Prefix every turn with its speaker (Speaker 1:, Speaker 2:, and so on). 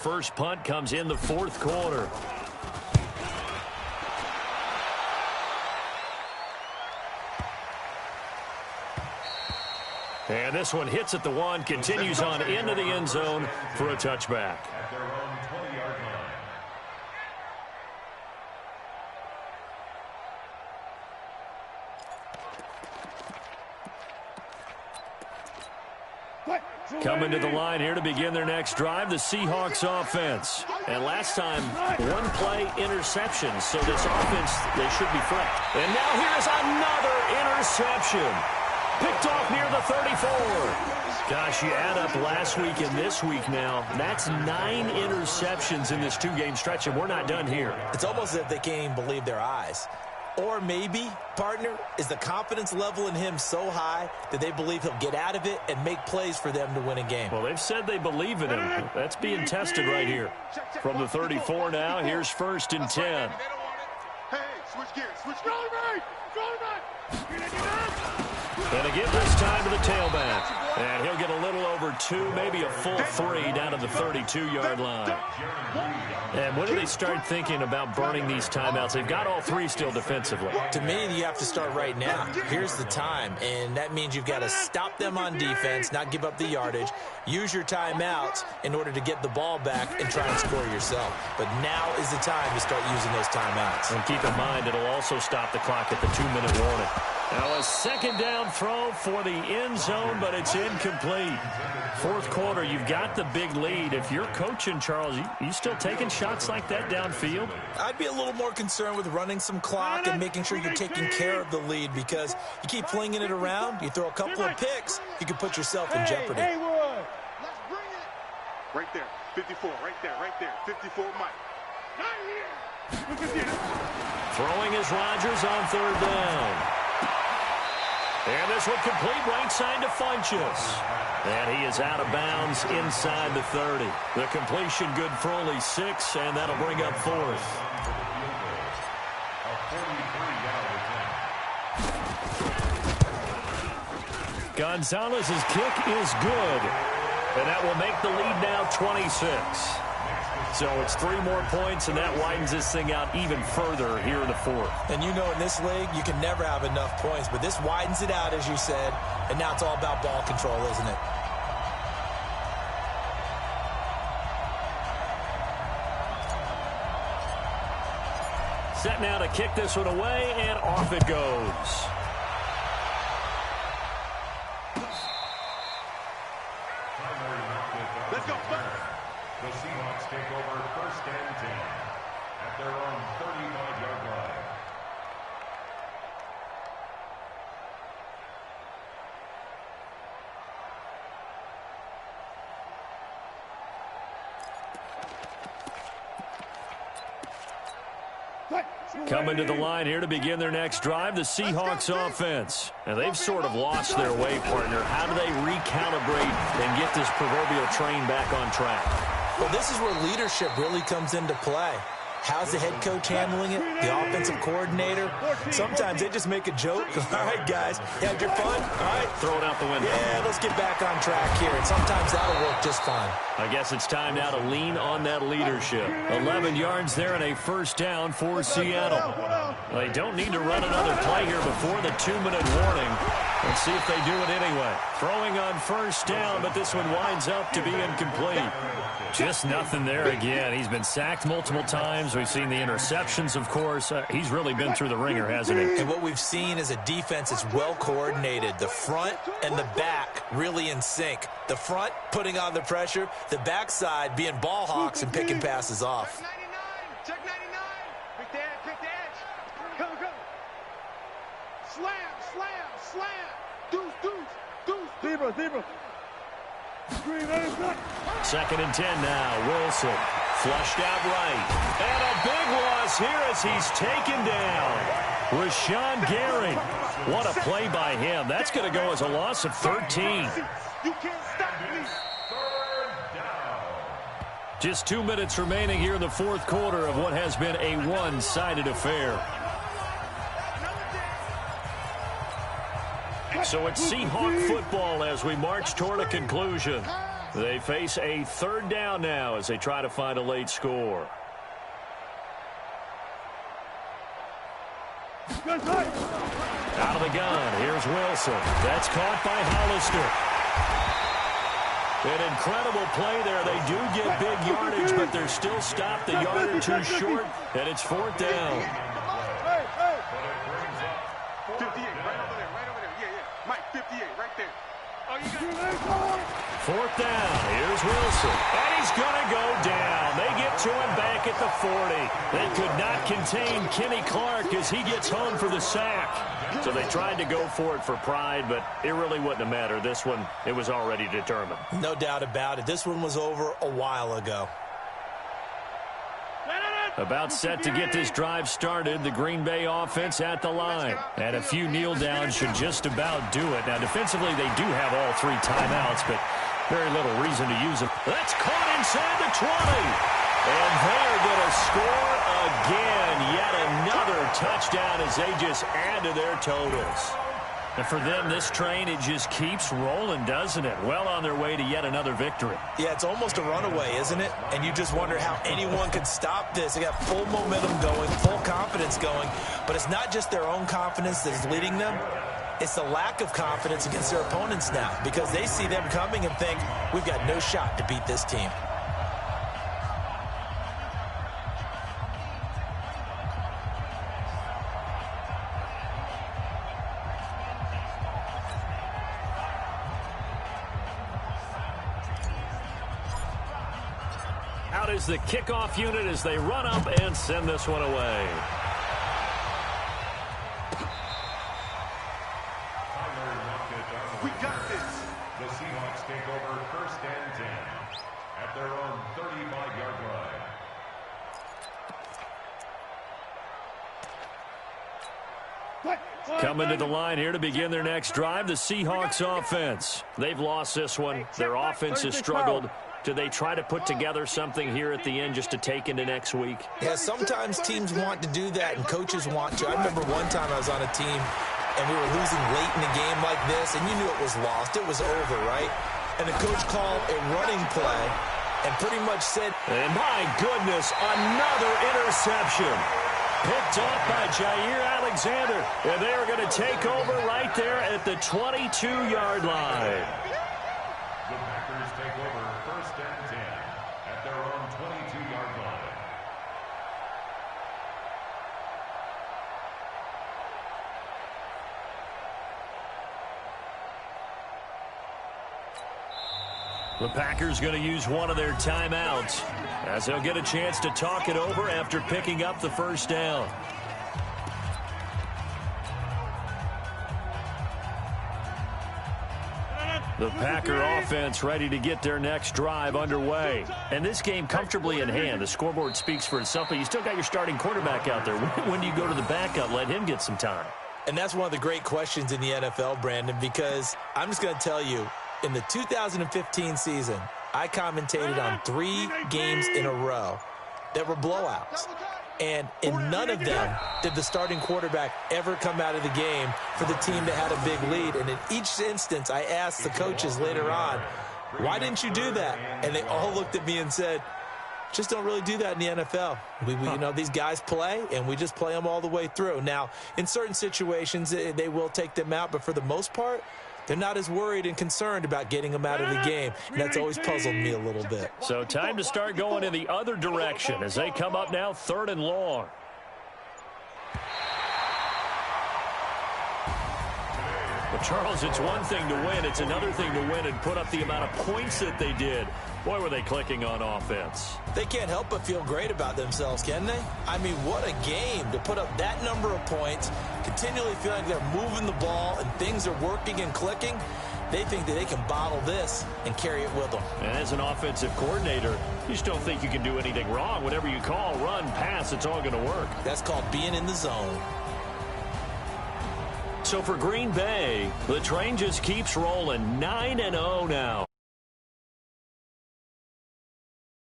Speaker 1: First punt comes in the fourth quarter. And this one hits at the one, continues on into the end zone for a touchback.
Speaker 2: At their own 20-yard
Speaker 1: line. Coming to the line here to begin their next drive, the Seahawks offense. And last time, one-play interception, so this offense, they should be fresh. And now here's another interception. Picked off near the 34. Gosh, you add up last week and this week now, that's 9 interceptions in this two-game stretch, and we're not done here.
Speaker 3: It's almost as if they can't even believe their eyes. Or maybe, partner, is the confidence level in him so high that they believe he'll get out of it and make plays for them to win a game.
Speaker 1: Well, they've said they believe in him. That's being tested right here. From the 34 now, here's 1st and 10.
Speaker 4: Hey, switch gears, switch gears.
Speaker 1: And again this time to the tailback. And he'll get a little over 2, maybe a full 3 down to the 32-yard line. And when do they start thinking about burning these timeouts? They've got all 3 still defensively.
Speaker 3: To me, you have to start right now. Here's the time, and that means you've got to stop them on defense, not give up the yardage, use your timeouts in order to get the ball back and try and score yourself. But now is the time to start using those timeouts.
Speaker 1: And keep in mind, it'll also stop the clock at the 2-minute warning. Now a second down throw for the end zone, but it's incomplete. Fourth quarter, you've got the big lead. If you're coaching, Charles, you still taking shots like that downfield?
Speaker 3: I'd be a little more concerned with running some clock and making sure you're taking care of the lead, because you keep flinging it around, you throw a couple of picks, you can put yourself in jeopardy.
Speaker 4: Let's bring it. Right there, 54, right there, 54, Mike. Not here.
Speaker 1: Throwing is Rodgers on 3rd down. And this one complete right side to Funchess. And he is out of bounds inside the 30. The completion good for only 6, and that'll bring up 4th. Gonzalez's kick is good. And that will make the lead now 26. So it's 3 more points, and that widens this thing out even further here in the 4th.
Speaker 3: And you know in this league, you can never have enough points, but this widens it out, as you said, and now it's all about ball control, isn't it?
Speaker 1: Set now to kick this one away, and off it goes.
Speaker 4: Let's go.
Speaker 2: The Seahawks take over 1st and 10 at their own 35-yard line.
Speaker 1: Coming to the line here to begin their next drive, the Seahawks offense. And they've sort of lost their way, partner. How do they recalibrate and get this proverbial train back on track?
Speaker 3: Well, this is where leadership really comes into play. How's the head coach handling it? The offensive coordinator? Sometimes they just make a joke. All right, guys, you had your fun? All right.
Speaker 1: Throw it out the window.
Speaker 3: Yeah, let's get back on track here. And sometimes that'll work just fine.
Speaker 1: I guess it's time now to lean on that leadership. 11 yards there and a 1st down for Seattle. They don't need to run another play here before the 2-minute warning. Let's see if they do it anyway. Throwing on 1st down, but this one winds up to be incomplete. Just nothing there again. He's been sacked multiple times. We've seen the interceptions, of course. He's really been through the ringer, hasn't he?
Speaker 3: And what we've seen is a defense that's well coordinated. The front and the back really in sync. The front putting on the pressure. The backside being ball hawks and picking passes off.
Speaker 4: Check 99. Quick the edge. Go. Slam. Deuce. Zebra.
Speaker 1: 2nd and 10 now. Wilson flushed out right. And a big loss here as he's taken down. Rashawn Gary. What a play by him. That's going to go as a loss of 13.
Speaker 4: You can't stop me.
Speaker 1: Just 2 minutes remaining here in the 4th quarter of what has been a one-sided affair. So it's Seahawk football as we march toward a conclusion. They face a third down now as they try to find a late score. Out of the gun, here's Wilson. That's caught by Hollister. An incredible play there. They do get big yardage, but they're still stopped a yard or two short, and it's fourth down.
Speaker 4: 58, right over there, right over there. Yeah. Mike, 58, right there. Oh, you
Speaker 1: Fourth down. Here's Wilson. And he's going to go down. They get to him back at the 40. They could not contain Kenny Clark as he gets home for the sack. So they tried to go for it for pride, but it really wouldn't have mattered. This one, it was already determined.
Speaker 3: No doubt about it. This one was over a while ago.
Speaker 1: About set to get this drive started, the Green Bay offense at the line. And a few kneel downs should just about do it. Now, defensively, they do have all three timeouts, but very little reason to use them. That's caught inside the 20. And they're going to score again. Yet another touchdown as they just add to their totals. And for them, this train, it just keeps rolling, doesn't it? Well on their way to yet another victory.
Speaker 3: Yeah, it's almost a runaway, isn't it? And you just wonder how anyone could stop this. They got full momentum going, full confidence going. But it's not just their own confidence that's leading them. It's the lack of confidence against their opponents now because they see them coming and think, we've got no shot to beat this team.
Speaker 1: Out is the kickoff unit as they run up and send this one away.
Speaker 2: We got this. The Seahawks take over first and 10 at their own 35-yard line.
Speaker 1: Coming to the line here to begin their next drive, the Seahawks offense. They've lost this one. Their offense has struggled. Do they try to put together something here at the end just to take into next week?
Speaker 3: Yeah, sometimes teams want to do that and coaches want to. I remember one time I was on a team and we were losing late in the game like this, and you knew it was lost. It was over, right? And the coach called a running play and pretty much said,
Speaker 1: and my goodness, another interception. Picked off by Jair Alexander. And they are going to take over right there at the 22-yard line.
Speaker 2: The Packers take over first and 10 at their own 22-yard line.
Speaker 1: The Packers going to use one of their timeouts as they'll get a chance to talk it over after picking up the first down. The Packer offense ready to get their next drive underway. And this game comfortably in hand. The scoreboard speaks for itself, but you still got your starting quarterback out there. When do you go to the backup, let him get some time?
Speaker 3: And that's one of the great questions in the NFL, Brandon, because I'm just going to tell you, in the 2015 season, I commentated on 3 games in a row that were blowouts. And in none of them did the starting quarterback ever come out of the game for the team that had a big lead. And in each instance, I asked the coaches later on, why didn't you do that? And they all looked at me and said, just don't really do that in the NFL. You know, these guys play, and we just play them all the way through. Now, in certain situations, they will take them out, but for the most part, they're not as worried and concerned about getting them out of the game. And that's always puzzled me a little bit.
Speaker 1: So time to start going in the other direction as they come up now 3rd and long. Well, Charles, it's one thing to win. It's another thing to win and put up the amount of points that they did. Boy, were they clicking on offense.
Speaker 3: They can't help but feel great about themselves, can they? I mean, what a game to put up that number of points, continually feeling like they're moving the ball and things are working and clicking. They think that they can bottle this and carry it with them.
Speaker 1: And as an offensive coordinator, you just don't think you can do anything wrong. Whatever you call, run, pass, it's all going to work.
Speaker 3: That's called being in the zone.
Speaker 1: So for Green Bay, the train just keeps rolling 9-0 now.